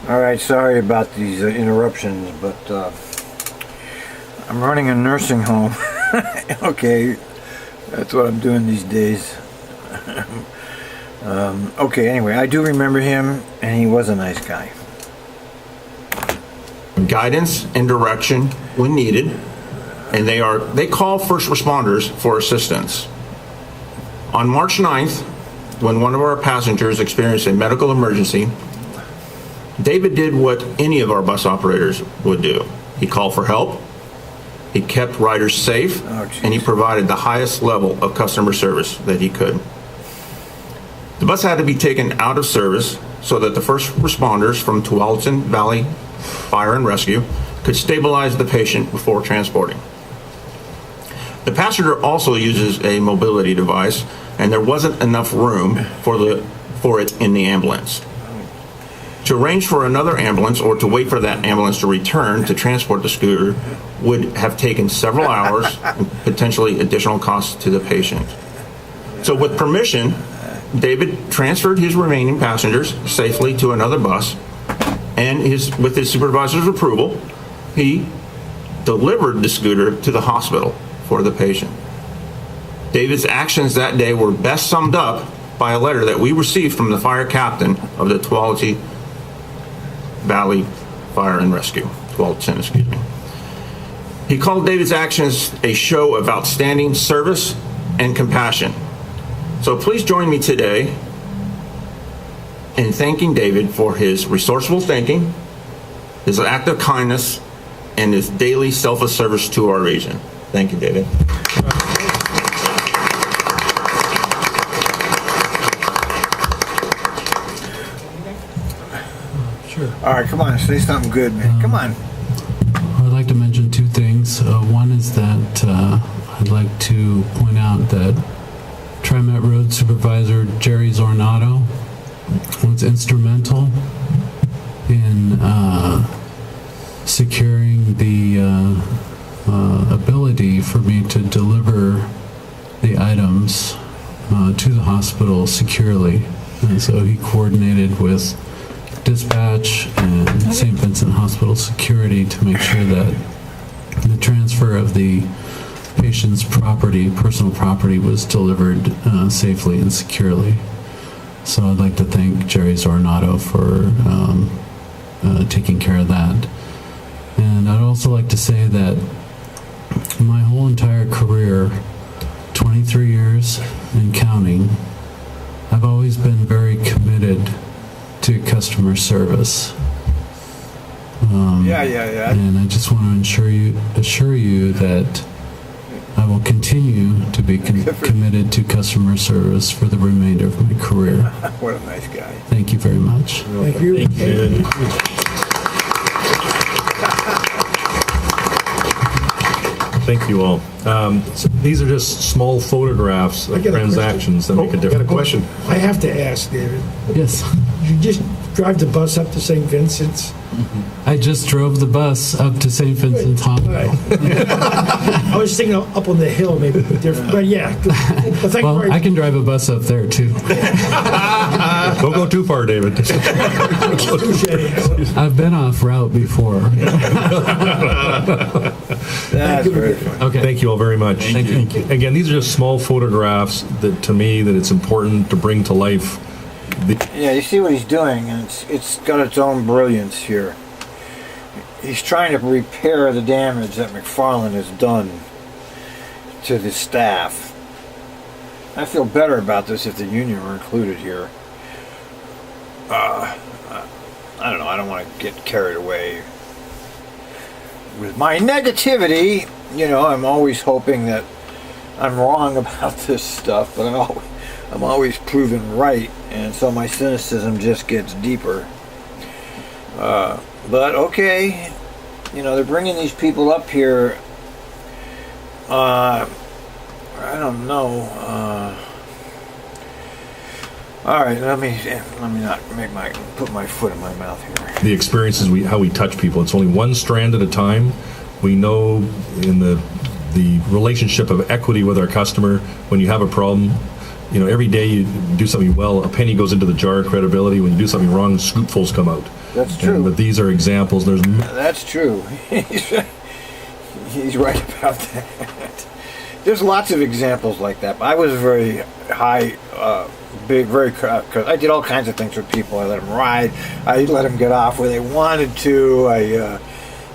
All right, sorry about these interruptions, but I'm running a nursing home. Okay, that's what I'm doing these days. Okay, anyway, I do remember him, and he was a nice guy. Guidance and direction when needed, and they call first responders for assistance. On March 9th, when one of our passengers experienced a medical emergency, David did what any of our bus operators would do. He called for help, he kept riders safe, and he provided the highest level of customer service that he could. The bus had to be taken out of service so that the first responders from Tualatin Valley Fire and Rescue could stabilize the patient before transporting. The passenger also uses a mobility device, and there wasn't enough room for it in the ambulance. To arrange for another ambulance or to wait for that ambulance to return to transport the scooter would have taken several hours and potentially additional costs to the patient. So with permission, David transferred his remaining passengers safely to another bus, and with his supervisor's approval, he delivered the scooter to the hospital for the patient. David's actions that day were best summed up by a letter that we received from the fire captain of the Tualatin Valley Fire and Rescue, Tualatin, excuse me. He called David's actions a show of outstanding service and compassion. So please join me today in thanking David for his resourceful thinking, his act of kindness, and his daily selfless service to our region. Thank you, David. Sure. All right, come on, say something good, man. Come on. I'd like to mention two things. One is that I'd like to point out that TRIMET Road Supervisor Jerry Zornato was instrumental in securing the ability for me to deliver the items to the hospital securely. And so he coordinated with dispatch and St. Vincent Hospital security to make sure that the transfer of the patient's property, personal property, was delivered safely and securely. So I'd like to thank Jerry Zornato for taking care of that. And I'd also like to say that my whole entire career, 23 years and counting, I've always been very committed to customer service. And I just want to assure you that I will continue to be committed to customer service for the remainder of my career. What a nice guy. Thank you very much. Thank you. Thank you all. So these are just small photographs of transactions that make a difference. I got a question. I have to ask, David. Yes. You just drive the bus up to St. Vincent's? I just drove the bus up to St. Vincent's Hospital. Right. I was thinking up on the hill, maybe different, but yeah. Well, I can drive a bus up there too. Don't go too far, David. I've been off route before. That's very funny. Okay. Thank you all very much. Thank you. Again, these are just small photographs that, to me, that it's important to bring to life. Yeah, you see what he's doing, and it's got its own brilliance here. He's trying to repair the damage that McFarland has done to the staff. I feel better about this if the union were included here. I don't know, I don't want to get carried away with my negativity. You know, I'm always hoping that I'm wrong about this stuff, but I'm always proven right, and so my cynicism just gets deeper. But okay, you know, they're bringing these people up here. I don't know. All right, let me not put my foot in my mouth here. The experiences, how we touch people. It's only one strand at a time. We know in the relationship of equity with our customer, when you have a problem, you know, every day you do something well, a penny goes into the jar of credibility. When you do something wrong, scoopfuls come out. That's true. But these are examples. That's true. He's right about that. There's lots of examples like that. I was very high, big, very. Cause I did all kinds of things with people. I let them ride. I let them get off where they wanted to.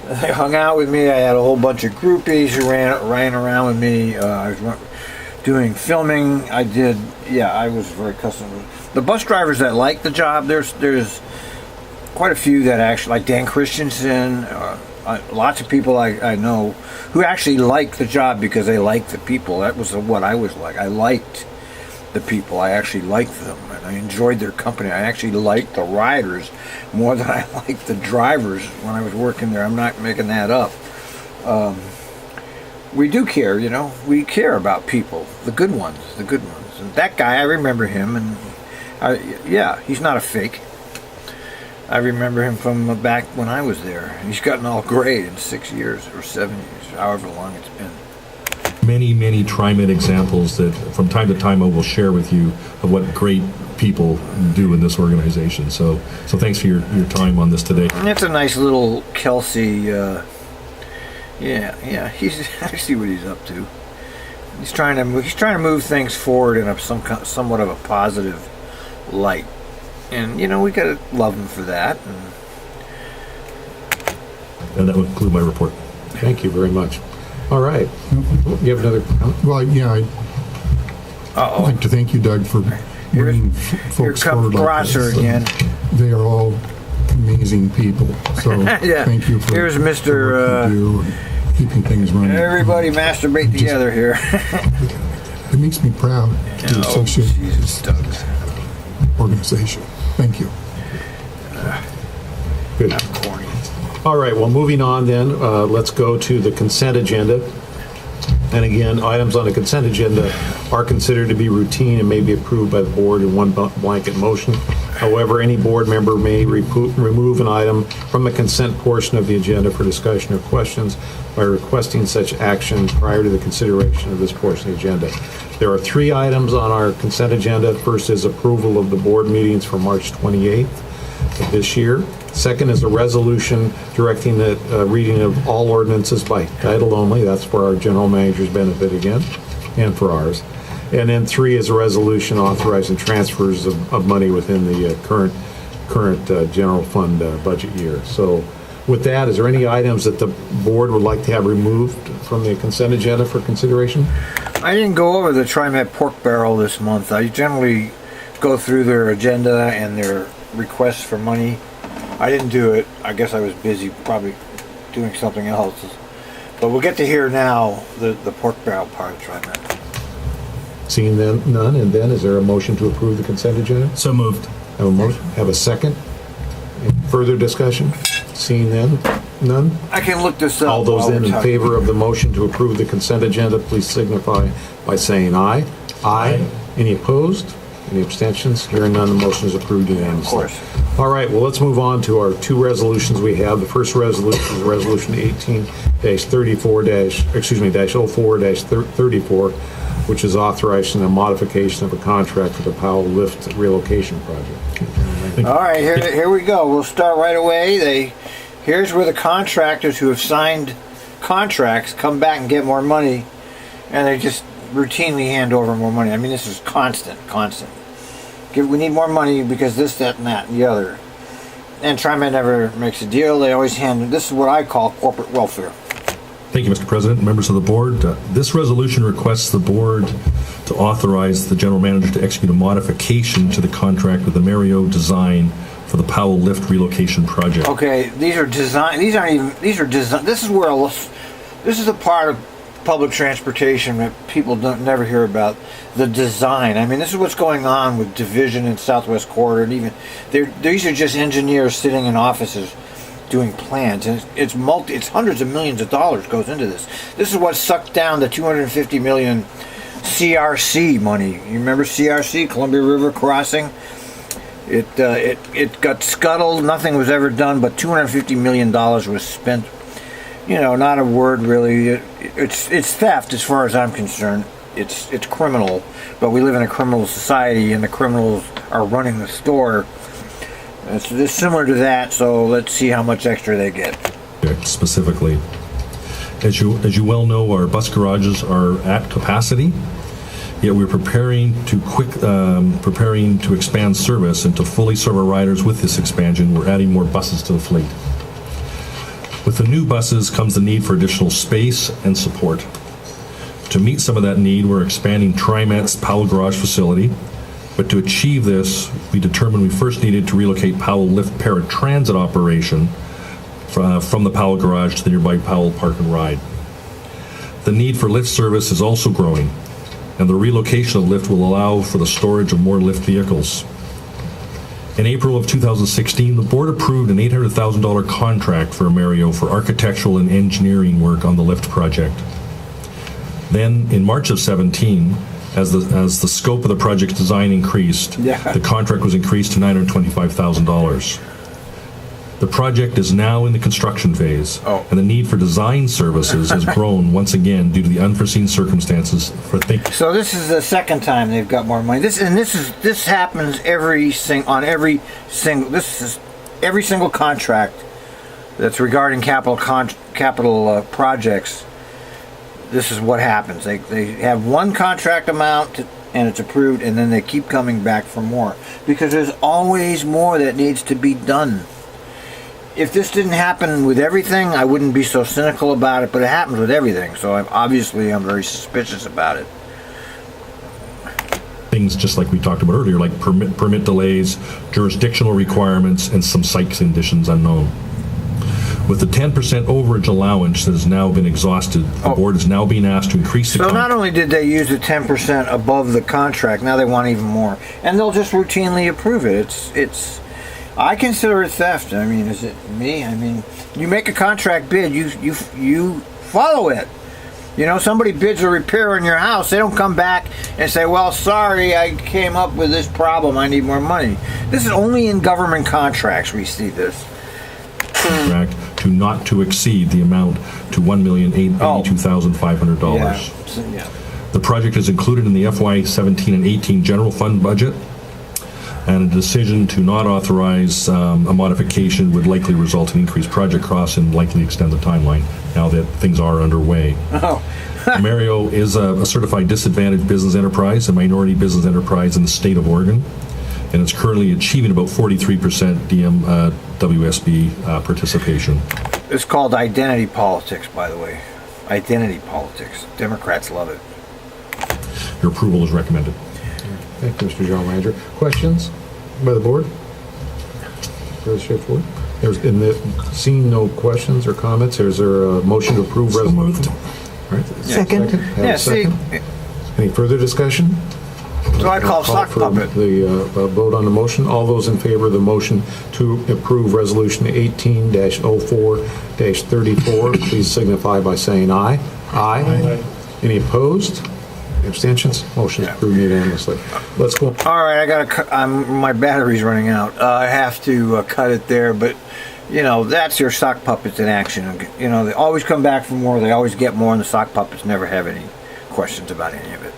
They hung out with me. I had a whole bunch of groupies who ran around with me. I was doing filming. I did. Yeah, I was very custom. The bus drivers that like the job, there's quite a few that actually, like Dan Christensen. Lots of people I know who actually like the job because they like the people. That was what I was like. I liked the people. I actually liked them, and I enjoyed their company. I actually liked the riders more than I liked the drivers when I was working there. I'm not making that up. We do care, We care about people, the good ones. And that guy, I remember him, and he's not a fake. I remember him from back when I was there. He's gotten all gray in 6 years or 7 years, however long it's been. Many, many TriMet examples that from time to time I will share with you of what great people do in this organization. So thanks for your time on this today. That's a nice little Kelsey. I see what he's up to. He's trying to move things forward in somewhat of a positive light. And, we got to love him for that. And that would conclude my report. Thank you very much. All right. You have another comment? Well, yeah, I'd like to thank you, Doug, for bringing folks forward like this. Again. They are all amazing people. So thank you for here's Mr. for what you do and keeping things running. Everybody masturbate together here. It makes me proud to be associated with this organization. Thank you. Good. Corny. All right, well, moving on then, let's go to the consent agenda. And again, items on the consent agenda are considered to be routine and may be approved by the board in one blanket motion. However, any board member may remove an item from the consent portion of the agenda for discussion or questions by requesting such action prior to the consideration of this portion of the agenda. There are 3 items on our consent agenda. First is approval of the board meetings for March 28th of this year. Second is a resolution directing the reading of all ordinances by title only. That's for our general manager's benefit again, and for ours. And then 3 is a resolution authorizing transfers of money within the current general fund budget year. So with that, is there any items that the board would like to have removed from the consent agenda for consideration? I didn't go over the TriMet pork barrel this month. I generally go through their agenda and their requests for money. I didn't do it. I guess I was busy probably doing something else. But we'll get to hear now the pork barrel part of TriMet. Seeing none, and then is there a motion to approve the consent agenda? So moved. Have a motion? Have a second? Any further discussion? Seeing none? I can look this up. All those while in we're talking. favor of the motion to approve the consent agenda, please signify by saying aye. Aye. Any opposed? Any abstentions? Hearing none, the motion is approved unanimously. Of course. All right, well, let's move on to our 2 resolutions we have. The first resolution is Resolution 18-04-34, which is authorizing a modification of a contract for the Powell Lift relocation project. All right, here we go. We'll start right away. Here's where the contractors who have signed contracts come back and get more money, and they just routinely hand over more money. I mean, this is constant. We need more money because this, that, and that, and the other. And TriMet never makes a deal. They always hand. This is what I call corporate welfare. Thank you, Mr. President, members of the board. This resolution requests the board to authorize the general manager to execute a modification to the contract with the Mario Design for the Powell Lift relocation project. Okay, these are design. These aren't even. These are design. This is a part of public transportation that people never hear about. The design. I mean, this is what's going on with Division and Southwest Corridor, and even these are just engineers sitting in offices doing plans, and it's hundreds of millions of dollars goes into this. This is what sucked down the $250 million CRC money. You remember CRC, Columbia River Crossing? It got scuttled. Nothing was ever done, but $250 million was spent. Not a word really. It's theft as far as I'm concerned. It's criminal, but we live in a criminal society, and the criminals are running the store. It's similar to that, so let's see how much extra they get. Specifically. As you well know, our bus garages are at capacity, yet we're preparing to expand service and to fully serve our riders. With this expansion, we're adding more buses to the fleet. With the new buses comes the need for additional space and support. To meet some of that need, we're expanding TRIMET's Powell Garage facility, but to achieve this, we determined we first needed to relocate Powell Lift Paratransit operation from the Powell Garage to the nearby Powell Park and Ride. The need for lift service is also growing, and the relocation of lift will allow for the storage of more lift vehicles. In April of 2016, the board approved an $800,000 contract for Amerio for architectural and engineering work on the lift project. Then, in March of 17, as the scope of the project's design increased, the contract was increased to $925,000. The project is now in the construction phase, and the need for design services has grown once again due to the unforeseen circumstances for things. So this is the second time they've got more money. This happens every single contract that's regarding capital projects. This is what happens. They have one contract amount and it's approved, and then they keep coming back for more because there's always more that needs to be done. If this didn't happen with everything, I wouldn't be so cynical about it, but it happens with everything, so I'm very suspicious about it. Things just like we talked about earlier, like permit delays, jurisdictional requirements, and some site conditions unknown. With the 10% overage allowance that has now been exhausted, the board is now being asked to increase the So not only did they use the 10% above the contract, now they want even more. And they'll just routinely approve it. I consider it theft. I mean, is it me? I mean, you make a contract bid, you follow it. You know, somebody bids a repair on your house, they don't come back and say, well, sorry, I came up with this problem, I need more money. This is only in government contracts we see this. Contract to not to exceed the amount to $1,082,500. Yeah. The project is included in the FY 17 and 18 general fund budget, and a decision to not authorize a modification would likely result in increased project costs and likely extend the timeline now that things are underway. Amerio is a certified disadvantaged business enterprise, a minority business enterprise in the state of Oregon, and it's currently achieving about 43% WSB participation. It's called identity politics, by the way. Identity politics. Democrats love it. Your approval is recommended. Thank you, Mr. General Manager. Questions by the board? Very straightforward. Seeing no questions or comments, is there a motion to approve resolution? moved. All right. Second. Have a Yeah, second. Any further discussion? So I call sock for puppet. the vote on the motion. All those in favor of the motion to approve Resolution 18-04-34, please signify by saying aye. Aye. Any opposed? Abstentions? Motion is approved unanimously. Let's go. All right, I gotta. My battery's running out. I have to cut it there, but that's your sock puppets in action. They always come back for more. They always get more, and the sock puppets never have any questions about any of it.